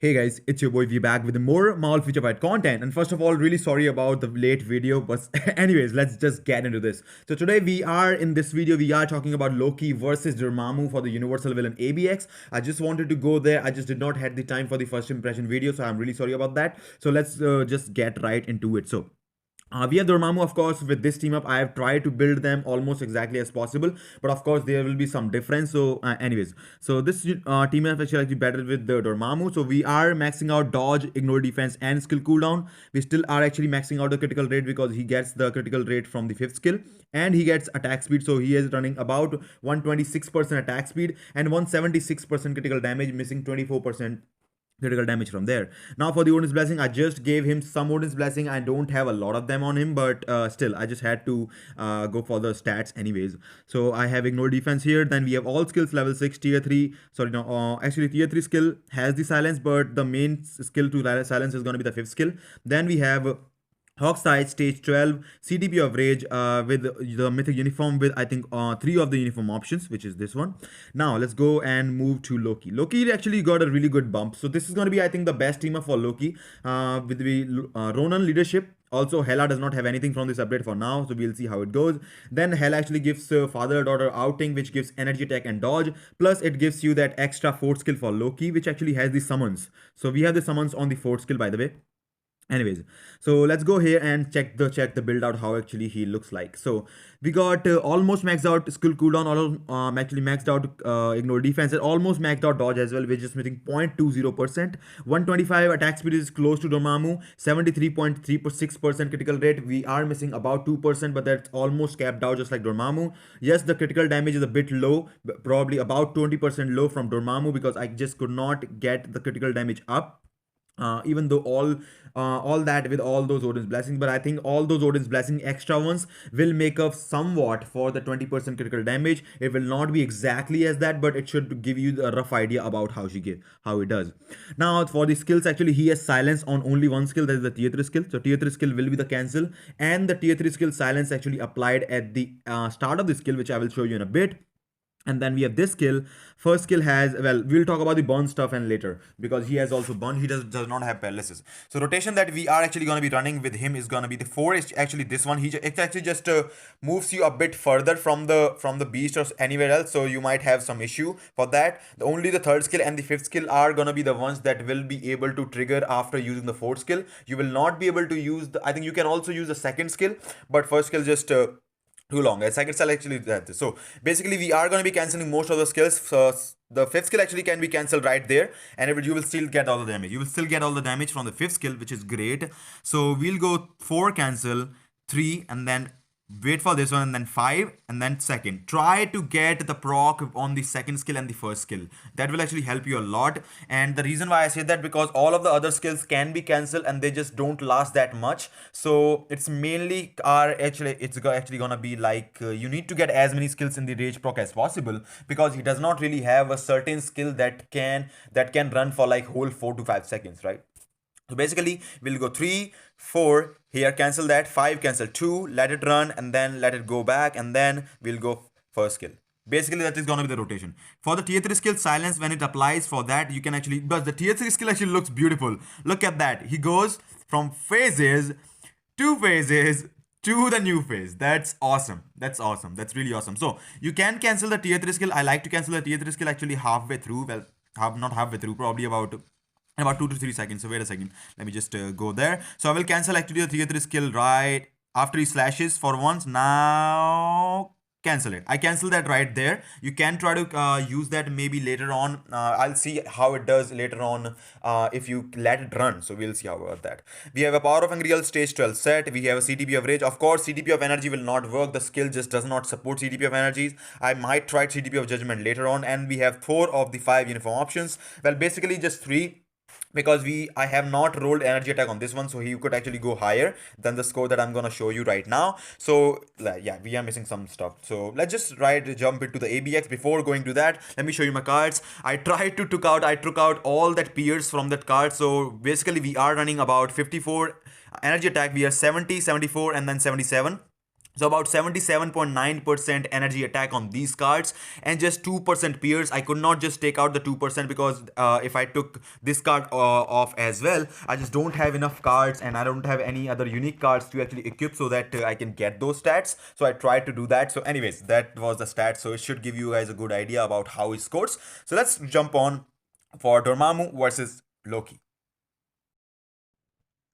Hey guys, it's your boy V back with more Marvel Future Fight content. And first of all, really sorry about the late video, but anyways, let's just get into this. So today in this video, we are talking about Loki versus Dormammu for the Universal Villain ABX. I just wanted to go there. I just did not have the time for the first impression video, so I'm really sorry about that. So let's just get right into it. We have Dormammu, of course, with this team up. I have tried to build them almost exactly as possible, but of course, there will be some difference. So this team up is actually better with the Dormammu. So we are maxing out dodge, ignore defense, and skill cooldown. We still are actually maxing out the critical rate because he gets the critical rate from the fifth skill, and he gets attack speed. So he is running about 126% attack speed and 176% critical damage, missing 24% critical damage from there. Now for the Odin's Blessing, I just gave him some Odin's Blessing. I don't have a lot of them on him, but still, I just had to go for the stats anyways. So I have Ignore Defense here. Then we have all skills level 6, tier 3. Sorry, no, actually tier 3 skill has the silence, but the main skill to silence is going to be the 5th skill. Then we have Hawkseye stage 12 CTP of Rage with the mythic uniform with I think 3 of the uniform options, which is this one. Now let's go and move to Loki. Loki actually got a really good bump. So this is going to be I think the best team up for Loki with the Ronan leadership. Also, Hela does not have anything from this update for now, so we'll see how it goes. Then Hela actually gives father-daughter outing, which gives energy attack and dodge. Plus, it gives you that extra 4th skill for Loki, which actually has the summons. So we have the summons on the 4th skill, by the way. Anyways, so let's go here and check the build out how actually he looks like. So we got almost maxed out skill cooldown, actually maxed out ignore defense, and almost maxed out dodge as well. We're just missing 0.20%. 125 attack speed is close to Dormammu. 73.36% critical rate. We are missing about 2%, but that's almost capped out just like Dormammu. Yes, the critical damage is a bit low, probably about 20% low from Dormammu because I just could not get the critical damage up. Even though all that with all those Odin's blessings, but I think all those Odin's blessing extra ones will make up somewhat for the 20% critical damage. It will not be exactly as that, but it should give you a rough idea about how it does. Now for the skills, actually he has silence on only one skill, that is the tier 3 skill. So tier 3 skill will be the cancel, and the tier 3 skill silence actually applied at the start of the skill, which I will show you in a bit. And then we have this skill. First skill has, well, we'll talk about the burn stuff and later because he has also burn. He does not have paralysis. So rotation that we are actually going to be running with him is going to be the 4 is actually this one. It actually just moves you a bit further from the beast or anywhere else. So you might have some issue for that. Only the 3rd skill and the 5th skill are going to be the ones that will be able to trigger after using the 4th skill. You will not be able to use I think you can also use the 2nd skill, but 1st skill just too long. A second skill actually that. So basically, we are going to be canceling most of the skills. So the 5th skill actually can be cancelled right there, and you will still get all the damage. You will still get all the damage from the 5th skill, which is great. So we'll go 4 cancel, 3, and then wait for this one, and then 5, and then 2nd. Try to get the proc on the 2nd skill and the 1st skill. That will actually help you a lot. And the reason why I say that, because all of the other skills can be cancelled and they just don't last that much. So it's mainly it's actually gonna be like you need to get as many skills in the rage proc as possible, because he does not really have a certain skill that can run for like whole 4 to 5 seconds, right? So basically, we'll go 3, 4, here cancel that, 5, cancel 2, let it run, and then let it go back, and then we'll go 1st skill. Basically, that is going to be the rotation. For the tier 3 skill, silence, when it applies for that, you can actually, but the tier 3 skill actually looks beautiful. Look at that. He goes from phases to the new phase. That's awesome. That's awesome. That's really awesome. So you can cancel the tier 3 skill. I like to cancel the tier 3 skill actually halfway through. Well, not halfway through, probably about 2 to 3 seconds. So wait a second, let me just go there. So I will cancel actually the tier 3 skill right after he slashes for once. Now cancel it. I cancel that right there. You can try to use that maybe later on. I'll see how it does later on if you let it run. So we'll see how about that. We have a Power of Unreal stage 12 set. We have a CTP of Rage. Of course, CTP of Energy will not work. The skill just does not support CTP of Energies. I might try CTP of Judgment later on. And we have 4 of the 5 uniform options. Well, basically just 3, because I have not rolled energy attack on this one, so he could actually go higher than the score that I'm gonna show you right now. So yeah, we are missing some stuff. So let's just jump into the ABX. Before going to that, let me show you my cards. I took out all that peers from that card. So basically we are running about 54 energy attack. We are 70, 74, and then 77. So about 77.9% energy attack on these cards and just 2% pierce. I could not just take out the 2% because if I took this card off as well, I just don't have enough cards and I don't have any other unique cards to actually equip so that I can get those stats. So I tried to do that. So anyways, that was the stats. So it should give you guys a good idea about how he scores. So let's jump on for Dormammu versus Loki.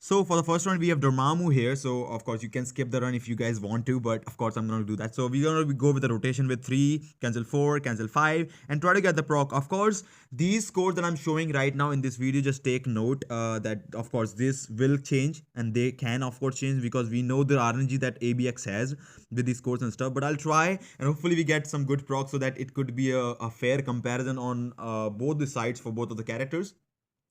So for the first run, we have Dormammu here. So of course you can skip the run if you guys want to, but of course I'm gonna do that. So we're gonna go with the rotation with 3, cancel 4, cancel 5, and try to get the proc. Of course, these scores that I'm showing right now in this video, just take note that of course this will change and they can of course change because we know the RNG that ABX has with these scores and stuff. But I'll try and hopefully we get some good proc so that it could be a fair comparison on both the sides for both of the characters.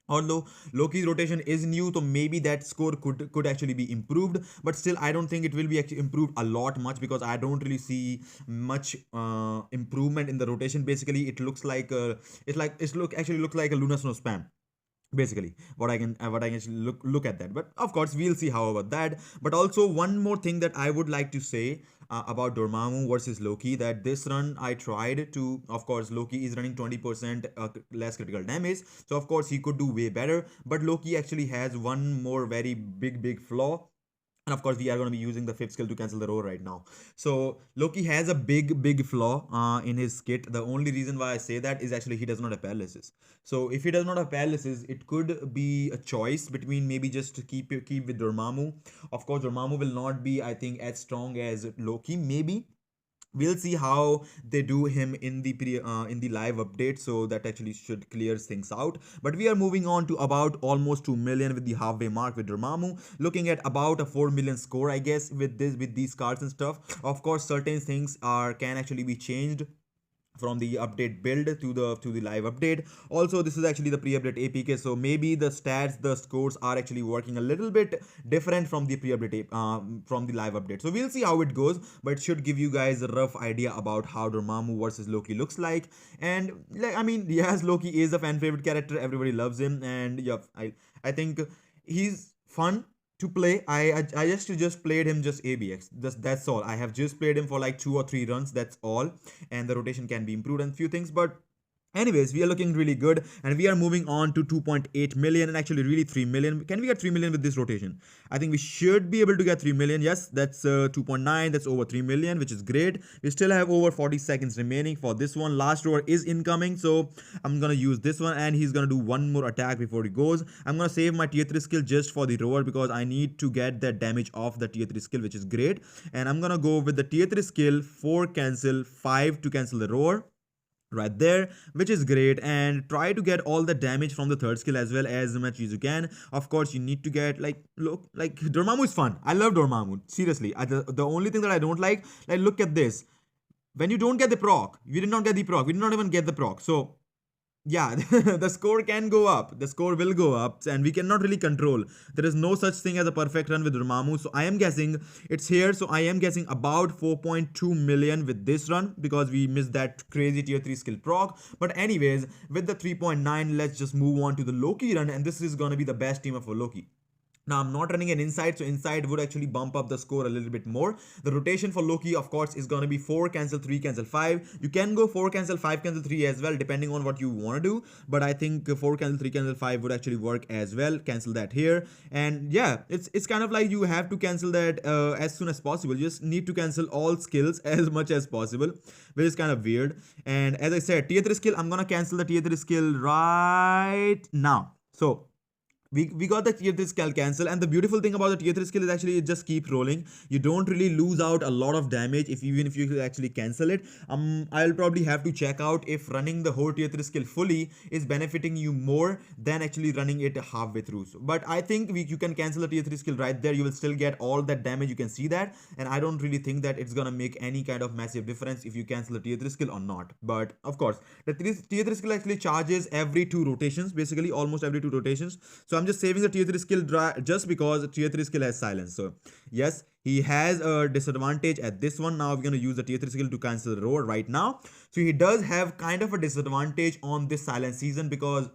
Although Loki's rotation is new, so maybe that score could actually be improved, but still I don't think it will be actually improved a lot much because I don't really see much improvement in the rotation. Basically, it looks like actually looks like a Luna Snow spam, basically what I can look at that. But of course we'll see how about that. But also one more thing that I would like to say about Dormammu versus Loki, that this run I tried to, of course Loki is running 20% less critical damage, so of course he could do way better, but Loki actually has one more very big flaw. And of course we are going to be using the fifth skill to cancel the roar right now. So Loki has a big flaw in his kit. The only reason why I say that is actually he does not have paralysis. So if he does not have paralysis, it could be a choice between maybe just to keep with Dormammu. Of course Dormammu will not be, I think, as strong as Loki. Maybe we'll see how they do him in the in the live update, so that actually should clear things out. But we are moving on to about almost 2 million with the halfway mark with Dormammu, looking at about a 4 million score, I guess, with these cards and stuff. Of course certain things can actually be changed from the update build to the live update. Also this is actually the pre-update APK, so maybe the stats, the scores are actually working a little bit different from the pre-update from the live update. So we'll see how it goes, but it should give you guys a rough idea about how Dormammu versus Loki looks like. And like, I mean, yes, Loki is a fan favorite character, everybody loves him, and yeah, I think he's fun to play. I just played him just ABX. That's all. I have just played him for like 2 or 3 runs. That's all. And the rotation can be improved and few things, but anyways, we are looking really good, and we are moving on to 2.8 million and actually really 3 million. Can we get 3 million with this rotation? I think we should be able to get 3 million. Yes, that's 2.9. That's over 3 million, which is great. We still have over 40 seconds remaining for this one. Last roar is incoming, so I'm gonna use this one, and he's gonna do one more attack before he goes. I'm gonna save my tier 3 skill just for the roar because I need to get that damage off the tier 3 skill, which is great. And I'm gonna go with the tier 3 skill 4 cancel, 5 to cancel the roar right there, which is great. And try to get all the damage from the third skill as well as much as you can. Of course you need to get like Dormammu is fun. I love Dormammu, seriously. The only thing that I don't like look at this. When you don't get the proc, we did not get the proc, we did not even get the proc. So yeah, the score can go up, the score will go up, and we cannot really control. There is no such thing as a perfect run with Dormammu, so I am guessing it's here. So I am guessing about 4.2 million with this run because we missed that crazy tier 3 skill proc. But anyways, with the 3.9, let's just move on to the Loki run, and this is gonna be the best team up for Loki. Now I'm not running an inside, so inside would actually bump up the score a little bit more. The rotation for Loki, of course, is gonna be 4 cancel 3 cancel 5. You can go 4 cancel 5 cancel 3 as well, depending on what you want to do. But I think 4 cancel 3 cancel 5 would actually work as well. Cancel that here, and yeah, it's kind of like you have to cancel that as soon as possible. You just need to cancel all skills as much as possible, which is kind of weird. And as I said, tier 3 skill, I'm gonna cancel the tier 3 skill right now. So we got the tier 3 skill cancel, and the beautiful thing about the tier 3 skill is actually it just keeps rolling. You don't really lose out a lot of damage even if you actually cancel it. I'll probably have to check out if running the whole tier 3 skill fully is benefiting you more than actually running it halfway through. But I think you can cancel the tier 3 skill right there. You will still get all that damage, you can see that, and I don't really think that it's gonna make any kind of massive difference if you cancel the tier 3 skill or not. But of course the tier 3 skill actually charges every 2 rotations, basically almost every 2 rotations. So I'm just saving the tier 3 skill just because tier 3 skill has silence. So yes, he has a disadvantage at this one. Now we're going to use the tier 3 skill to cancel the roar right now. So he does have kind of a disadvantage on this silence season because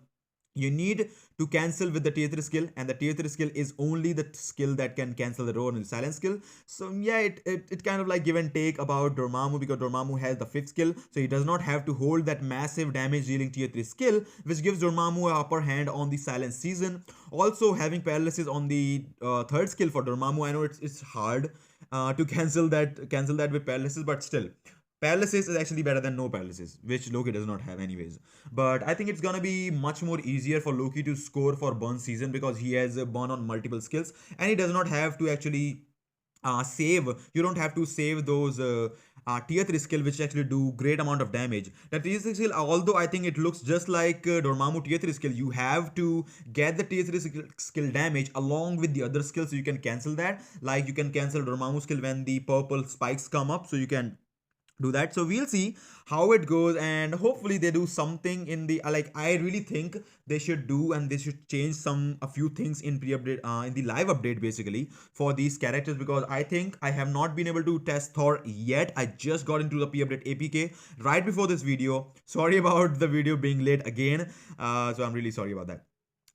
you need to cancel with the tier 3 skill, and the tier 3 skill is only the skill that can cancel the roar and the silent skill. So yeah, it kind of like give and take about Dormammu, because Dormammu has the 5th skill, so he does not have to hold that massive damage dealing tier 3 skill, which gives Dormammu a upper hand on the silent season. Also having paralysis on the 3rd skill for Dormammu, I know it's hard to cancel that with paralysis, but still paralysis is actually better than no paralysis, which Loki does not have anyways. But I think it's gonna be much more easier for Loki to score for burn season, because he has a burn on multiple skills, and he does not have to actually save. You don't have to save those tier 3 skill, which actually do great amount of damage. That tier 3 skill, although I think it looks just like Dormammu tier 3 skill, you have to get the tier 3 skill damage along with the other skills, so you can cancel that. Like you can cancel Dormammu skill when the purple spikes come up, so you can do that. So we'll see how it goes, and hopefully they do something in the like, I really think they should do, and they should change a few things in pre-update, in the live update basically, for these characters, because I think I have not been able to test Thor yet. I just got into the pre-update APK right before this video. Sorry about the video being late again, so I'm really sorry about that.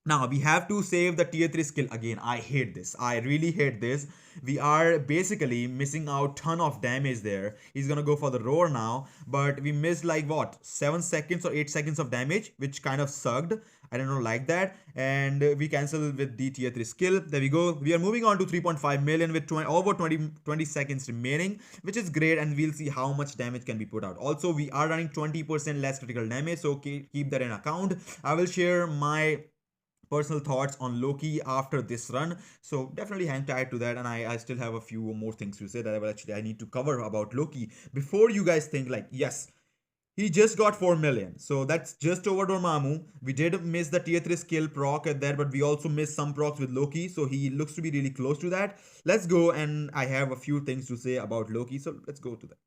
Now we have to save the tier 3 skill again. I hate this. I really hate this. We are basically missing out ton of damage there. He's gonna go for the roar now, but we missed like what, 7 seconds or 8 seconds of damage, which kind of sucked. I don't like that. And we cancel with the tier 3 skill. There we go. We are moving on to 3.5 million with over 20 seconds remaining, which is great. And we'll see how much damage can be put out. Also, we are running 20% less critical damage, so keep that in account. I will share my personal thoughts on Loki after this run, so definitely hang tight to that. And I still have a few more things to say that I need to cover about Loki before you guys think like, yes, he just got 4 million, so that's just over Dormammu. We did miss the tier 3 skill proc at there, but we also missed some procs with Loki, so he looks to be really close to that. Let's go, and I have a few things to say about Loki, so let's go to that.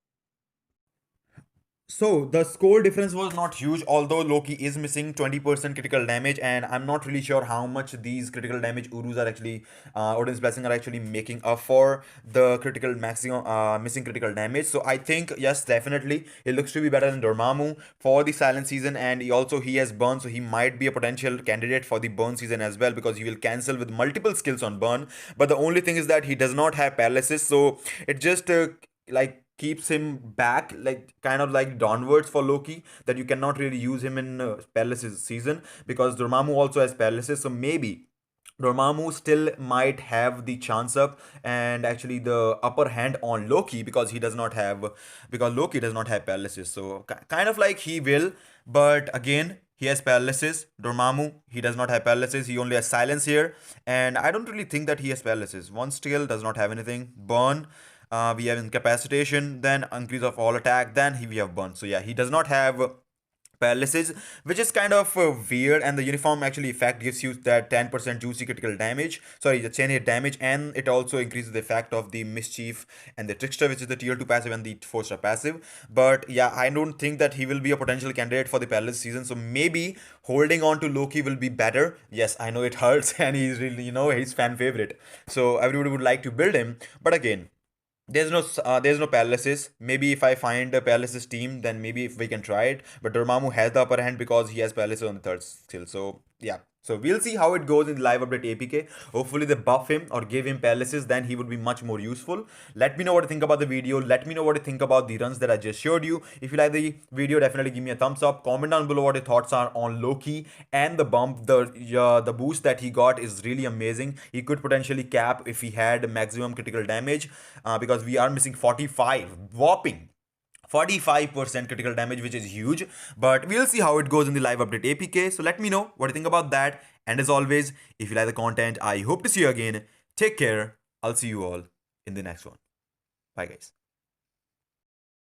So the score difference was not huge, although Loki is missing 20% critical damage, and I'm not really sure how much these critical damage Urus are actually, Odin's Blessing are actually making up for the critical maximum missing critical damage. So I think yes, definitely it looks to be better than Dormammu for the silent season, and he has burn, so he might be a potential candidate for the burn season as well, because he will cancel with multiple skills on burn. But the only thing is that he does not have paralysis, so it just like keeps him back, like kind of like downwards for Loki, that you cannot really use him in paralysis season, because Dormammu also has paralysis. So maybe Dormammu still might have the chance up and actually the upper hand on Loki, because Loki does not have paralysis. So kind of like he will, but again, he has paralysis. Dormammu, he does not have paralysis. He only has silence here, and I don't really think that he has paralysis. One skill does not have anything. Burn. We have incapacitation, then increase of all attack, then we have burn. So yeah, he does not have paralysis, which is kind of weird. And the uniform actually effect gives you that 10% juicy critical damage, sorry, the chain hit damage, and it also increases the effect of the mischief and the trickster, which is the tier 2 passive and the 4-star passive. But yeah, I don't think that he will be a potential candidate for the paralysis season, so maybe holding on to Loki will be better. Yes, I know it hurts and he's really, he's fan favorite, so everybody would like to build him. But again, there's no paralysis. Maybe if I find a paralysis team, then maybe if we can try it. But Dormammu has the upper hand because he has paralysis on the 3rd skill. So yeah. So we'll see how it goes in the live update APK. Hopefully they buff him or give him paralysis, then he would be much more useful. Let me know what you think about the video. Let me know what you think about the runs that I just showed you. If you like the video, definitely give me a thumbs up. Comment down below what your thoughts are on Loki and the bump. The boost that he got is really amazing. He could potentially cap if he had maximum critical damage, because we are missing 45 whopping 45% critical damage, which is huge. But we'll see how it goes in the live update APK. So let me know what you think about that. And as always, if you like the content, I hope to see you again. Take care. I'll see you all in the next one. Bye, guys.